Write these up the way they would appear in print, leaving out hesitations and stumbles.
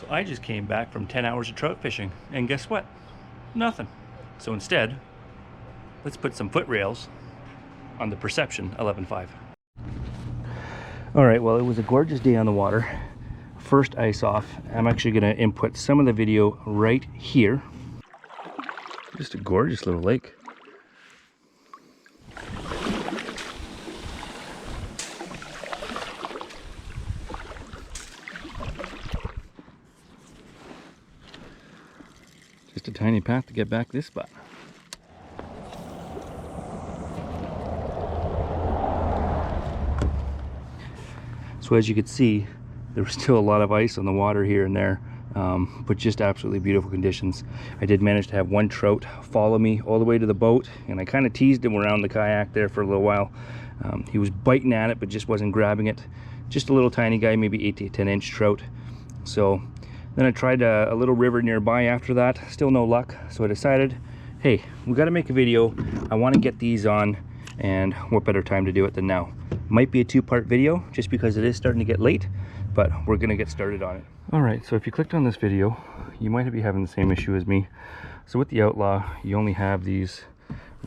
So I just came back from 10 hours of trout fishing, and guess what? Nothing. So instead, let's put some foot rails on the Perception 11.5. All right, well, it was a gorgeous day on the water. First ice off. I'm actually gonna input some of the video right here. Just a gorgeous little lake. Just a tiny path to get back this spot. So as you can see, there was still a lot of ice on the water here and there, but just absolutely beautiful conditions. I did manage to have one trout follow me all the way to the boat, and I kind of teased him around the kayak there for a little while. He was biting at it, but just wasn't grabbing it. Just a little tiny guy, maybe 8 to 10 inch trout. So then I tried a little river nearby after that, still no luck. So I decided, hey, we got to make a video. I want to get these on, and what better time to do it than now. Might be a two-part video just because it is starting to get late, but we're gonna get started on it. All right, so if you clicked on this video, you might be having the same issue as me. So with the Outlaw, you only have these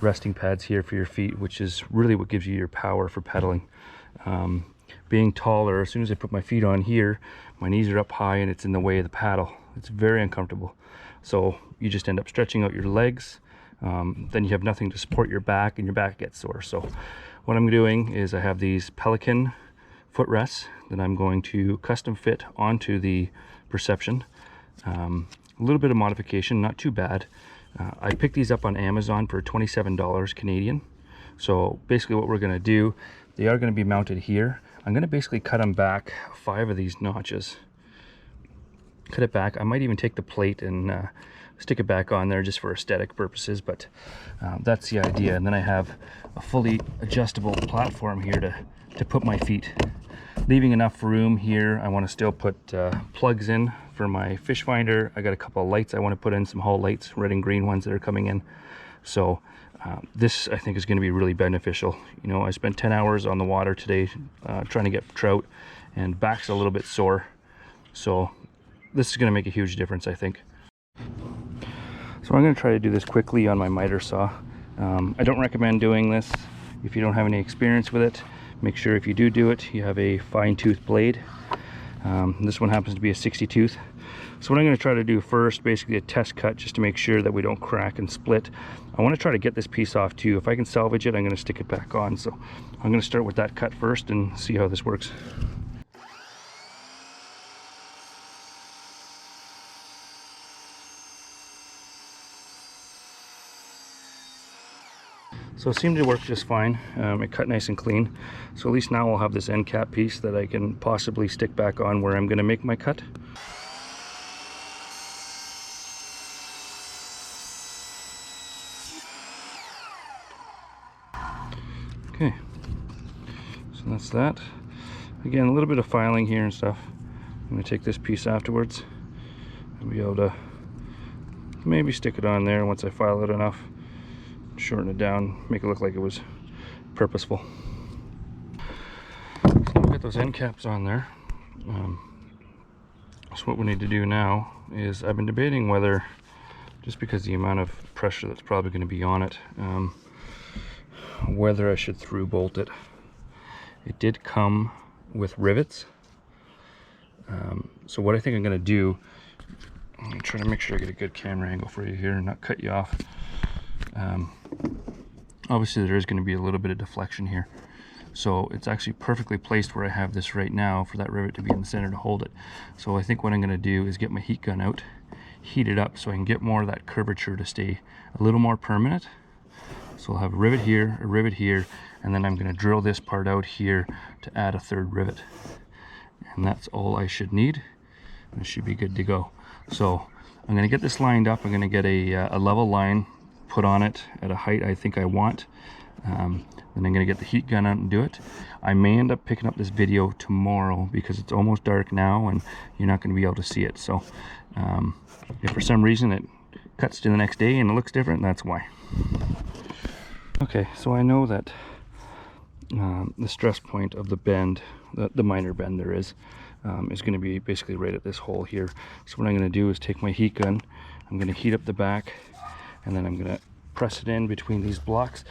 resting pads here for your feet, which is really what gives you your power for pedaling. Being taller, as soon as I put my feet on here, my knees are up high and it's in the way of the paddle. It's very uncomfortable. So you just end up stretching out your legs. Then you have nothing to support your back, and your back gets sore. So what I'm doing is I have these Pelican footrests that I'm going to custom fit onto the Perception. A little bit of modification, not too bad. I picked these up on Amazon for $27 Canadian. So basically what we're going to do, they are going to be mounted here. I'm going to basically cut them back 5 of these notches. Cut it back. I might even take the plate and stick it back on there just for aesthetic purposes, but that's the idea. And then I have a fully adjustable platform here to put my feet, leaving enough room here. I want to still put plugs in for my fish finder. I got a couple of lights I want to put in, some hall lights, red and green ones that are coming in. So this I think is going to be really beneficial. You know, I spent 10 hours on the water today trying to get trout, and back's a little bit sore, so this is going to make a huge difference, I think. So I'm going to try to do this quickly on my miter saw. I don't recommend doing this if you don't have any experience with it. Make sure if you do it, you have a fine tooth blade. This one happens to be a 60 tooth. So what I'm going to try to do first, basically a test cut just to make sure that we don't crack and split. I want to try to get this piece off too. If I can salvage it, I'm going to stick it back on. So I'm going to start with that cut first and see how this works. So it seemed to work just fine. It cut nice and clean. So at least now I'll have this end cap piece that I can possibly stick back on where I'm going to make my cut. Okay, so that's that. Again, a little bit of filing here and stuff. I'm going to take this piece afterwards and be able to maybe stick it on there once I file it enough. Shorten it down, make it look like it was purposeful. So we've got those end caps on there. So what we need to do now is, I've been debating whether, just because the amount of pressure that's probably going to be on it, whether I should through bolt it. It did come with rivets. So what I think I'm going to do, I'm going to try to make sure I get a good camera angle for you here and not cut you off. Obviously there is going to be a little bit of deflection here, so it's actually perfectly placed where I have this right now for that rivet to be in the center to hold it. So I think what I'm going to do is get my heat gun out, heat it up so I can get more of that curvature to stay a little more permanent. So I'll have a rivet here, and then I'm going to drill this part out here to add a third rivet, and that's all I should need, and it should be good to go. So I'm going to get this lined up. I'm going to get a level line put on it at a height I think I want. Then I'm going to get the heat gun out and do it. I may end up picking up this video tomorrow because it's almost dark now and you're not going to be able to see it. So if for some reason it cuts to the next day and it looks different, that's why. Okay, so I know that the stress point of the bend, the minor bend there is going to be basically right at this hole here. So what I'm going to do is take my heat gun, I'm going to heat up the back, and then I'm going to press it in between these blocks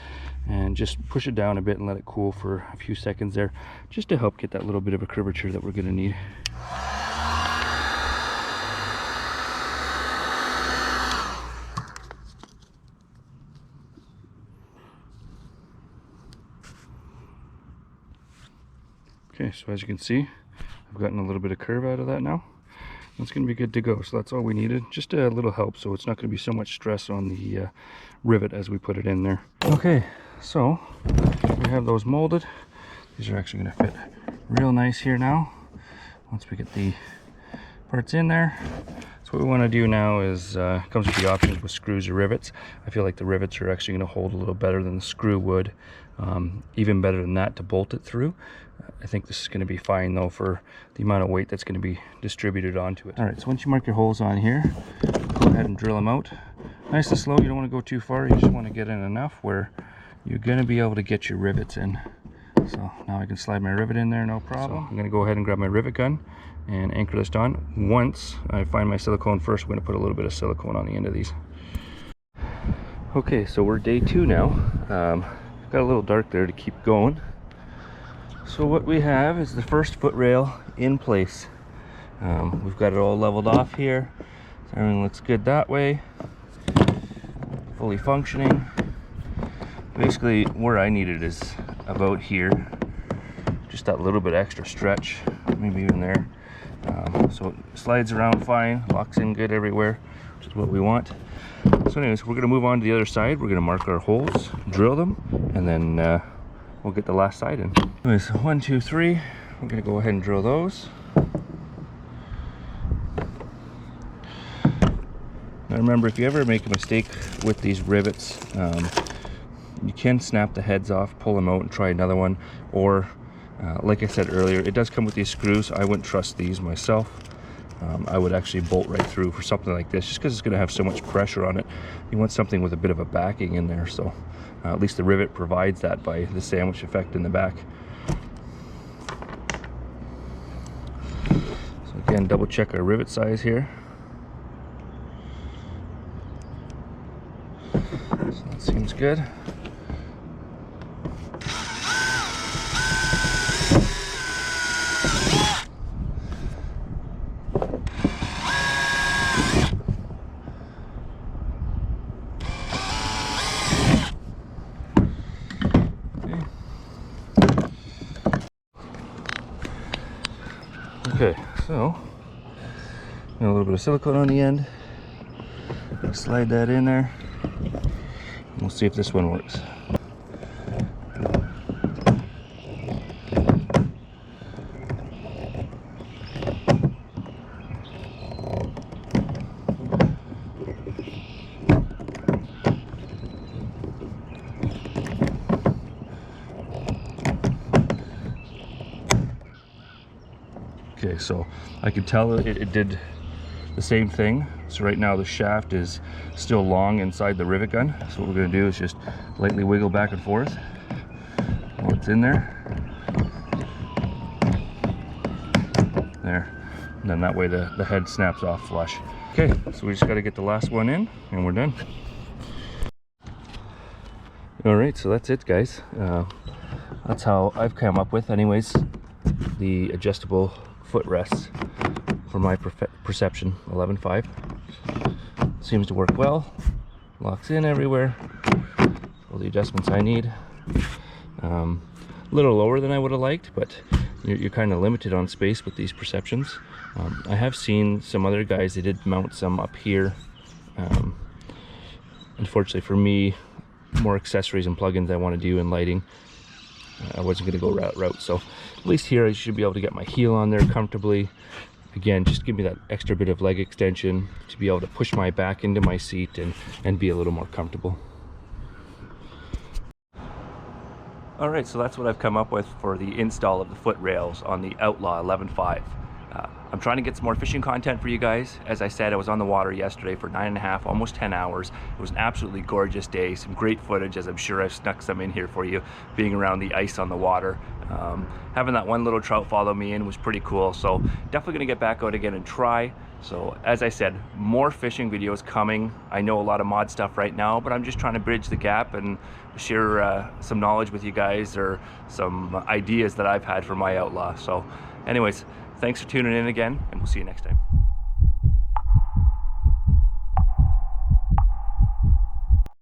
and just push it down a bit and let it cool for a few seconds there, just to help get that little bit of a curvature that we're going to need. Okay, so as you can see, I've gotten a little bit of curve out of that now. That's going to be good to go. So that's all we needed. Just a little help, so it's not going to be so much stress on the rivet as we put it in there. Okay, so we have those molded. These are actually going to fit real nice here now once we get the parts in there. So what we want to do now is comes with the options with screws or rivets. I feel like the rivets are actually going to hold a little better than the screw would, even better than that to bolt it through. I think this is going to be fine though for the amount of weight that's going to be distributed onto it. All right, so once you mark your holes on here, go ahead and drill them out. Nice and slow, you don't want to go too far, you just want to get in enough where you're going to be able to get your rivets in. So now I can slide my rivet in there, no problem. So I'm going to go ahead and grab my rivet gun and anchor this on. Once I find my silicone first, we're going to put a little bit of silicone on the end of these. Okay, so we're day 2 now. Got a little dark there to keep going. So what we have is the first foot rail in place. We've got it all leveled off here. So everything looks good that way. Fully functioning. Basically where I need it is about here. Just that little bit extra stretch, maybe even there. So it slides around fine, locks in good everywhere, which is what we want. So anyways, we're going to move on to the other side. We're going to mark our holes, drill them, and then we'll get the last side in. Anyways, 1, 2, 3. We're going to go ahead and drill those. Now remember, if you ever make a mistake with these rivets, you can snap the heads off, pull them out, and try another one. Or, like I said earlier, it does come with these screws. I wouldn't trust these myself. I would actually bolt right through for something like this, just because it's going to have so much pressure on it. You want something with a bit of a backing in there, so at least the rivet provides that by the sandwich effect in the back. So again, double check our rivet size here. So that seems good. Okay, so a little bit of silicone on the end. Slide that in there. And we'll see if this one works. Okay, so I could tell it did the same thing. So right now the shaft is still long inside the rivet gun. So what we're going to do is just lightly wiggle back and forth while it's in there. There. And then that way the head snaps off flush. Okay, so we just got to get the last one in and we're done. Alright, so that's it, guys. That's how I've come up with, anyways, the adjustable footrests for my Perception 11.5. Seems to work well, locks in everywhere, all the adjustments I need. A little lower than I would have liked, but you're kind of limited on space with these Perceptions. I have seen some other guys, they did mount some up here. Unfortunately for me, more accessories and plugins I want to do in lighting. I wasn't going to go route, so at least here I should be able to get my heel on there comfortably. Again, just give me that extra bit of leg extension to be able to push my back into my seat and be a little more comfortable. Alright, so that's what I've come up with for the install of the foot rails on the Outlaw 11.5. I'm trying to get some more fishing content for you guys. As I said, I was on the water yesterday for 9.5, almost 10 hours. It was an absolutely gorgeous day. Some great footage, as I'm sure I've snuck some in here for you, being around the ice on the water. Having that one little trout follow me in was pretty cool. So definitely gonna get back out again and try. So as I said, more fishing videos coming. I know a lot of mod stuff right now, but I'm just trying to bridge the gap and share some knowledge with you guys, or some ideas that I've had for my Outlaw. So anyways, thanks for tuning in again, and we'll see you next time.